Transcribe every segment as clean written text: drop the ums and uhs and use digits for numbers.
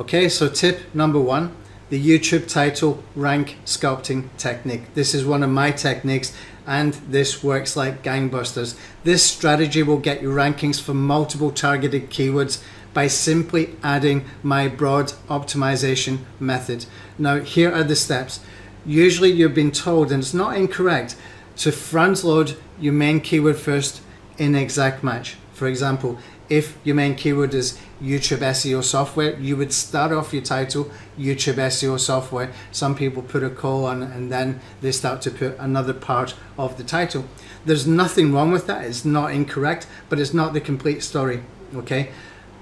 Okay, so tip number one, the YouTube title rank sculpting technique. This is one of my techniques and this works like gangbusters. This strategy will get you rankings for multiple targeted keywords by simply adding my broad optimization method. Now here are the steps. Usually you've been told, and it's not incorrect, to front load your main keyword first in exact match. For example, if your main keyword is YouTube SEO software, you would start off your title YouTube SEO software. Some people put a colon and then they start to put another part of the title. There's nothing wrong with that. It's not incorrect, but it's not the complete story. Okay,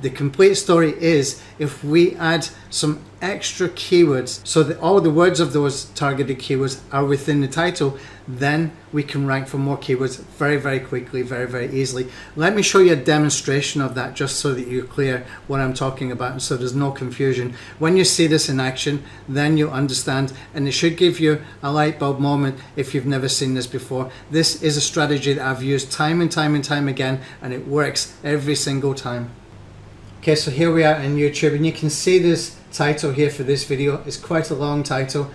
the complete story is if we add some extra keywords so that all the words of those targeted keywords are within the title, then we can rank for more keywords very quickly, very easily. Let me show you a demonstration of that just so that you're clear what I'm talking about and so there's no confusion. When you see this in action, then you'll understand, and it should give you a light bulb moment if you've never seen this before. This is a strategy that I've used time and time again, and it works every single time. Okay, so here we are in YouTube, and you can see this title here for this video. It's quite a long title.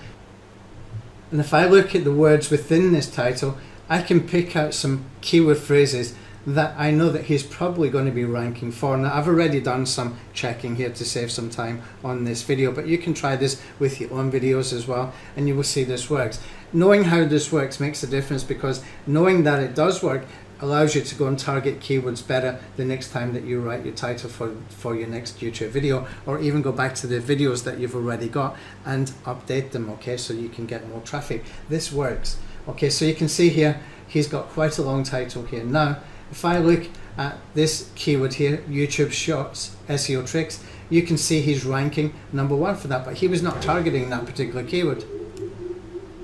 And if I look at the words within this title, I can pick out some keyword phrases that I know that he's probably going to be ranking for. Now, I've already done some checking here to save some time on this video, but you can try this with your own videos as well, and you will see this works. Knowing how this works makes a difference, because knowing that it does work allows you to go and target keywords better the next time that you write your title for your next YouTube video, or even go back to the videos that you've already got and update them, okay, so you can get more traffic. This works. Okay, so you can see here he's got quite a long title here. Now if I look at this keyword here, YouTube Shorts SEO Tricks, you can see he's ranking #1 for that, but he was not targeting that particular keyword.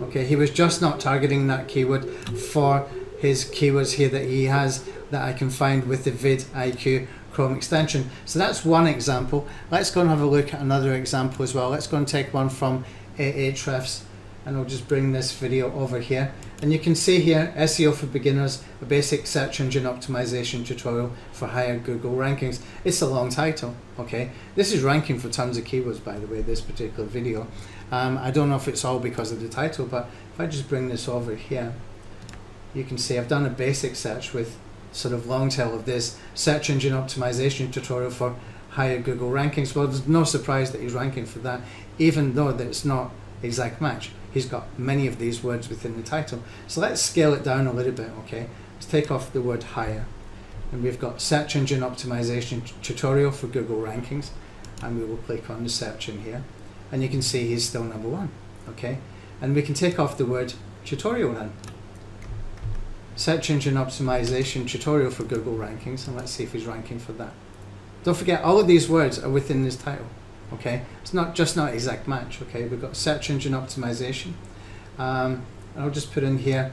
Okay, he was just not targeting that keyword for his keywords here that he has that I can find with the vidIQ Chrome extension. So that's one example. Let's go and have a look at another example as well. Let's go and take one from Ahrefs, and I'll just bring this video over here. And you can see here, SEO for Beginners, a basic search engine optimization tutorial for higher Google rankings. It's a long title, okay? This is ranking for tons of keywords, by the way, this particular video. I don't know if it's all because of the title, but if I just bring this over here, you can see I've done a basic search with sort of long tail of this search engine optimization tutorial for higher Google rankings. Well, there's no surprise that he's ranking for that, even though that it's not exact match. He's got many of these words within the title. So let's scale it down a little bit, okay? Let's take off the word higher, and we've got search engine optimization tutorial for Google rankings, and we will click on the search in here, and you can see he's still #1, okay? And we can take off the word tutorial then. Search engine optimization tutorial for Google rankings, and let's see if he's ranking for that. Don't forget, all of these words are within this title, okay? It's not just not exact match, okay? We've got search engine optimization, and I'll just put in here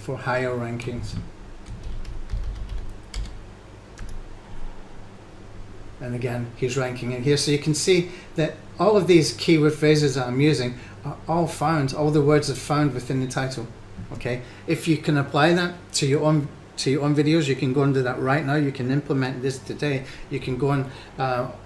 for higher rankings. And again, he's ranking in here. So you can see that all of these keyword phrases that I'm using are all found, all the words are found within the title. Okay, if you can apply that to your own videos, you can go and do that right now. You can implement this today. You can go and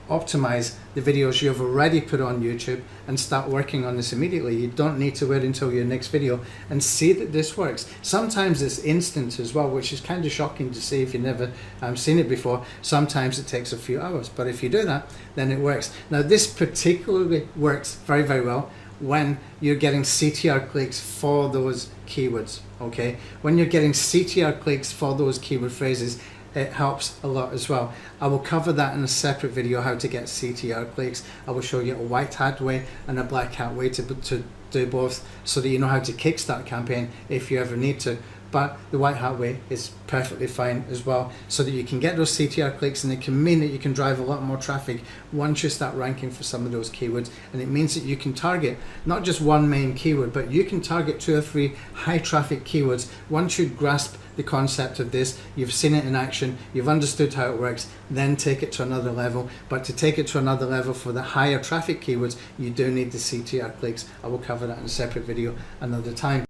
optimize the videos you've already put on YouTube and start working on this immediately. You don't need to wait until your next video, and see that this works. Sometimes it's instant as well, which is kind of shocking to see if you've never seen it before. Sometimes it takes a few hours, but if you do that, then it works. Now this particularly works very well when you're getting CTR clicks for those keywords, okay? When you're getting CTR clicks for those keyword phrases, it helps a lot as well. I will cover that in a separate video, how to get CTR clicks. I will show you a white hat way and a black hat way to do both, so that you know how to kickstart a campaign if you ever need to. But the white hat way is perfectly fine as well, so that you can get those CTR clicks, and it can mean that you can drive a lot more traffic once you start ranking for some of those keywords. And it means that you can target not just one main keyword, but you can target 2 or 3 high traffic keywords. Once you grasp the concept of this, you've seen it in action, you've understood how it works, then take it to another level. But to take it to another level for the higher traffic keywords, you do need the CTR clicks. I will cover that in a separate video another time.